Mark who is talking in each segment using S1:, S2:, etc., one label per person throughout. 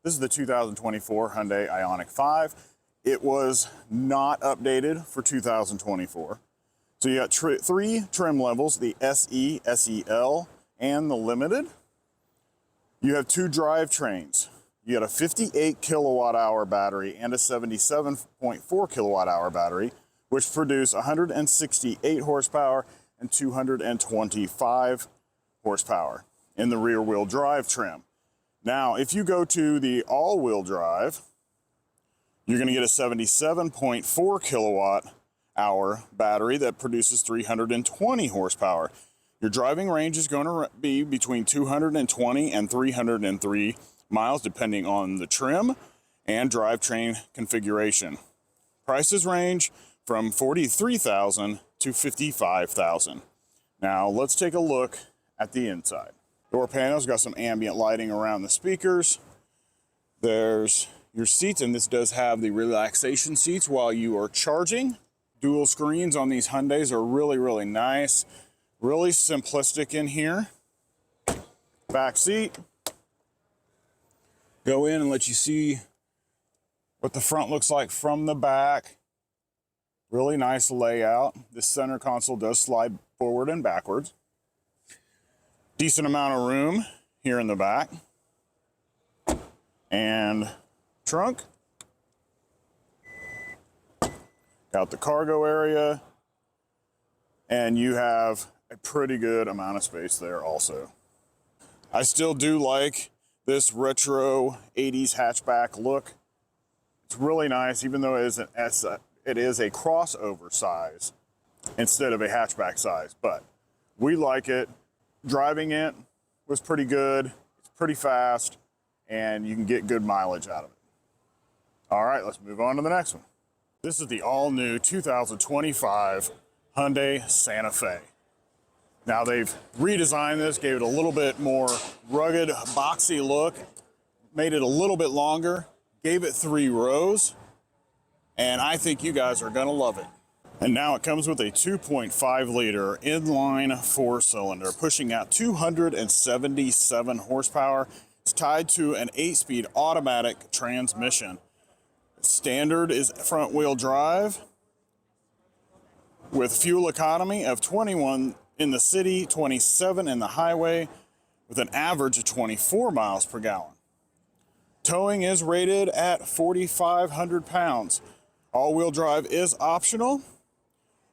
S1: This is the 2024 Hyundai IONIQ 5. It was not updated for 2024. So you got three trim levels, the SE, SEL, and the Limited. You have two drivetrains. You got a 58 kilowatt hour battery and a 77.4 kilowatt hour battery, which produce 168 horsepower and 225 horsepower in the rear wheel drive trim. Now, if you go to the all-wheel drive, you're going to get a 77.4 kilowatt hour battery that produces 320 horsepower. Your driving range is going to be between 220 and 303 miles, depending on the trim and drivetrain configuration. Prices range from $43,000 to $55,000. Now, let's take a look at the inside. Door panels got some ambient lighting around the speakers. There's your seats, and this does have the relaxation seats while you are charging. Dual screens on these Hyundais are really nice. Really simplistic in here. Back seat. Go in and let you see what the front looks like from the back. Really nice layout. The center console does slide forward and backwards. Decent amount of room here in the back. And trunk. Got the cargo area. And you have a pretty good amount of space there also. I still do like this retro 80s hatchback look. It's really nice, even though it is a crossover size instead of a hatchback size, but we like it. Driving it was pretty good. It's pretty fast, and you can get good mileage out of it. All right, let's move on to the next one. This is the all-new 2025 Hyundai Santa Fe. Now, they've redesigned this, gave it a little bit more rugged, boxy look, made it a little bit longer, gave it 3 rows, and I think you guys are gonna love it. And now it comes with a 2.5 liter inline 4-cylinder, pushing out 277 horsepower. It's tied to an 8-speed automatic transmission. Standard is front wheel drive with fuel economy of 21 in the city, 27 in the highway, with an average of 24 miles per gallon. Towing is rated at 4,500 pounds. All-wheel drive is optional.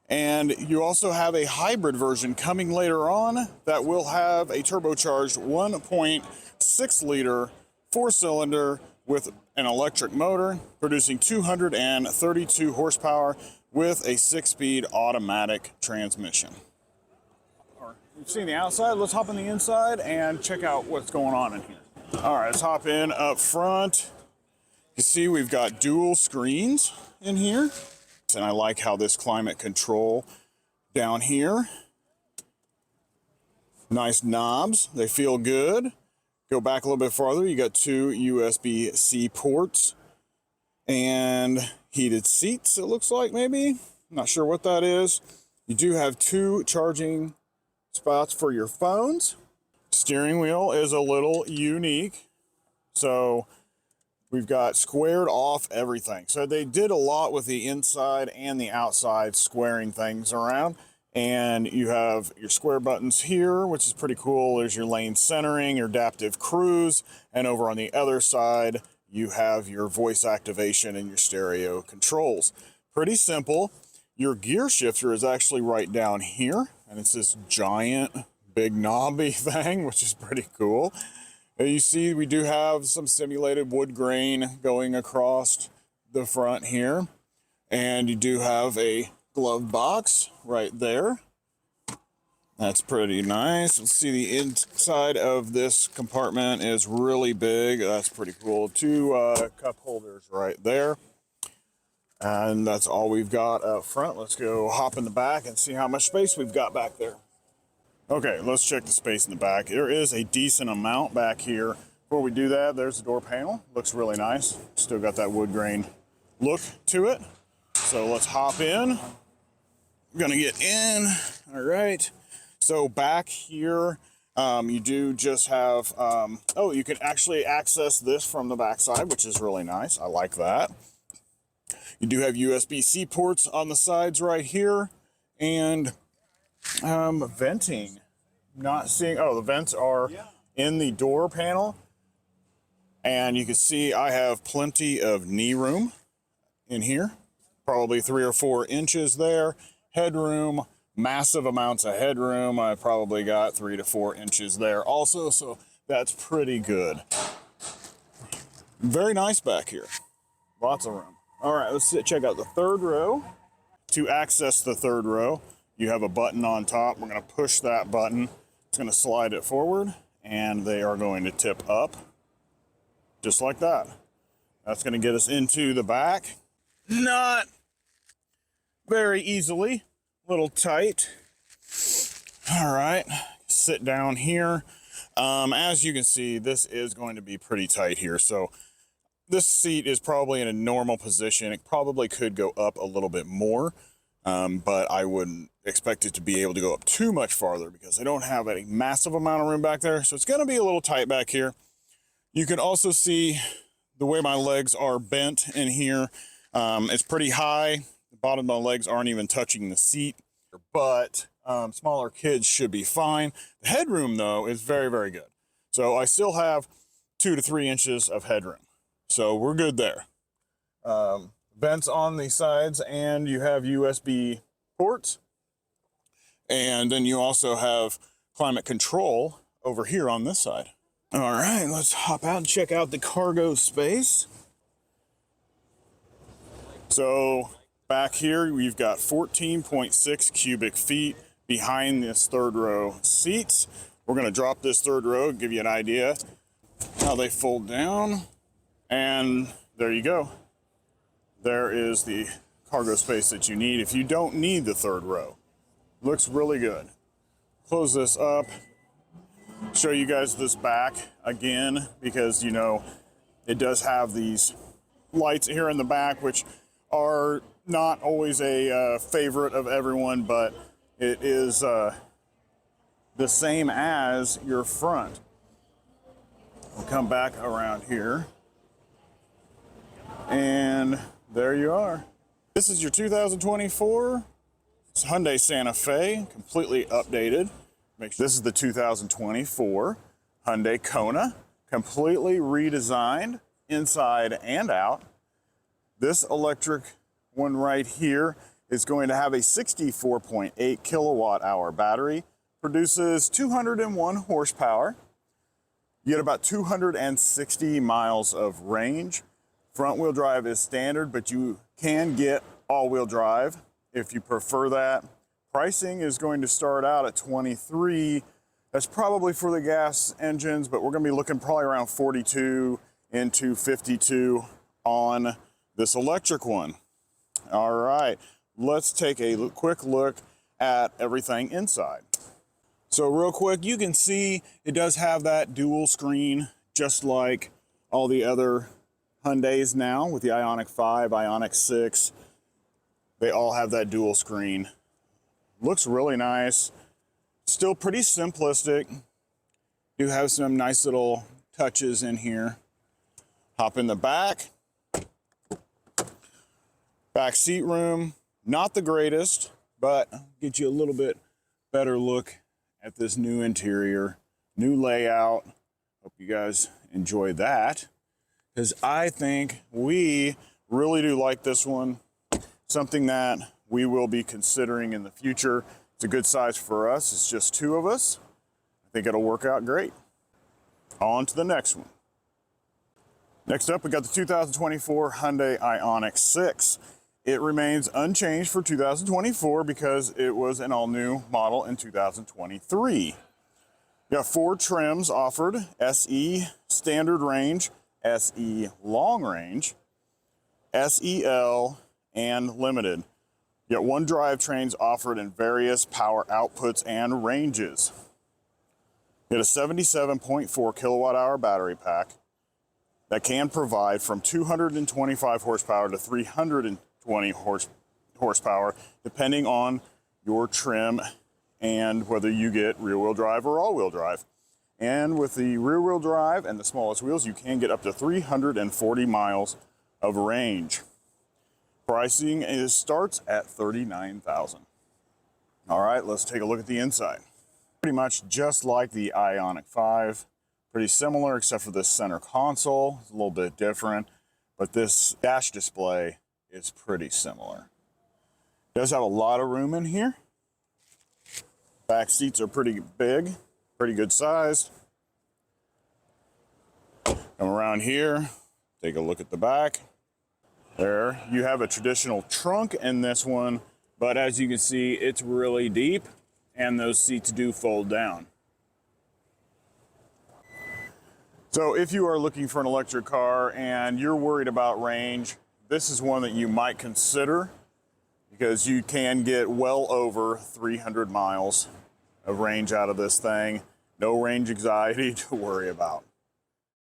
S1: And you also have a hybrid version coming later on that will have a turbocharged 1.6 liter 4-cylinder with an electric motor, producing 232 horsepower with a 6-speed automatic transmission. You've seen the outside, let's hop on the inside and check out what's going on in here. All right, let's hop in up front. You see we've got dual screens in here. And I like how this climate control down here. Nice knobs, they feel good. Go back a little bit farther, you got 2 USB-C ports and heated seats, it looks like maybe. Not sure what that is. You do have 2 charging spots for your phones. Steering wheel is a little unique. So we've got squared off everything. So they did a lot with the inside and the outside, squaring things around. And you have your square buttons here, which is pretty cool. There's your lane centering, your adaptive cruise. And over on the other side, you have your voice activation and your stereo controls. Pretty simple. Your gear shifter is actually right down here. And it's this giant, big knobby thing, which is pretty cool. You see, we do have some simulated wood grain going across the front here. And you do have a glove box right there. That's pretty nice. Let's see, the inside of this compartment is really big. That's pretty cool. 2 cup holders right there. And that's all we've got up front. Let's go hop in the back and see how much space we've got back there. Okay, let's check the space in the back. There is a decent amount back here. Before we do that, there's the door panel. Looks really nice. Still got that wood grain look to it. So let's hop in. I'm gonna get in. All right. So back here, You do just have, oh, you can actually access this from the backside, which is really nice. I like that. You do have USB-C ports on the sides right here, and venting. Not seeing, oh, the vents are in the door panel, and you can see I have plenty of knee room in here, probably 3 or 4 inches there. Headroom, massive amounts of headroom. I probably got 3 to 4 inches there also, so that's pretty good. Very nice back here. Lots of room. All right, let's check out the third row. To access the third row, you have a button on top. We're going to push that button. It's going to slide it forward, and they are going to tip up just like that. That's going to get us into the back. Not very easily, a little tight. All right, sit down here. As you can see, this is going to be pretty tight here. So this seat is probably in a normal position. It probably could go up a little bit more, but I wouldn't expect it to be able to go up too much farther because I don't have a massive amount of room back there. So it's going to be a little tight back here. You can also see the way my legs are bent in here. It's pretty high. The bottom of my legs aren't even touching the seat, but smaller kids should be fine. The headroom, though, is very, very good. So I still have 2 to 3 inches of headroom. So we're good there. Vents on the sides, and you have USB ports. And then you also have climate control over here on this side. All right, let's hop out and check out the cargo space. So back here, we've got 14.6 cubic feet behind this third row seats. We're going to drop this third row, give you an idea how they fold down. And there you go. There is the cargo space that you need if you don't need the third row. Looks really good. Close this up. Show you guys this back again because, you know, it does have these lights here in the back, which are not always a favorite of everyone, but it is the same as your front. We'll come back around here. And there you are. This is your 2024 Hyundai Santa Fe, completely updated. This is the 2024 Hyundai Kona, completely redesigned inside and out. This electric one right here is going to have a 64.8 kilowatt hour battery, produces 201 horsepower. You get about 260 miles of range. Front wheel drive is standard, but you can get all wheel drive if you prefer that. Pricing is going to start out at $23. That's probably for the gas engines, but we're going to be looking probably around $42 into $52 on this electric one. All right, let's take a quick look at everything inside. So real quick, you can see it does have that dual screen, just like all the other Hyundais now with the IONIQ 5, IONIQ 6. They all have that dual screen. Looks really nice. Still pretty simplistic. Do have some nice little touches in here. Hop in the back. Back seat room, not the greatest, but get you a little bit better look at this new interior, new layout. Hope you guys enjoy that, because I think we really do like this one. Something that we will be considering in the future. It's a good size for us. It's just 2 of us. I think it'll work out great. On to the next one. Next up, we got the 2024 Hyundai IONIQ 6. It remains unchanged for 2024 because it was an all-new model in 2023. You got 4 trims offered: SE Standard Range, SE Long Range, SEL, and Limited. You got 1 drivetrains offered in various power outputs and ranges. You got a 77.4 kilowatt hour battery pack that can provide from 225 horsepower to 320 horsepower, depending on your trim and whether you get rear-wheel drive or all-wheel drive. And with the rear-wheel drive and the smallest wheels, you can get up to 340 miles of range. Pricing starts at $39,000. All right, let's take a look at the inside. Pretty much just like the IONIQ 5. Pretty similar, except for this center console. It's a little bit different, but this dash display is pretty similar. It does have a lot of room in here. Back seats are pretty big, pretty good size. Come around here, take a look at the back. There, you have a traditional trunk in this one, but as you can see, it's really deep, and those seats do fold down. So if you are looking for an electric car and you're worried about range, this is one that you might consider, because you can get well over 300 miles of range out of this thing. No range anxiety to worry about.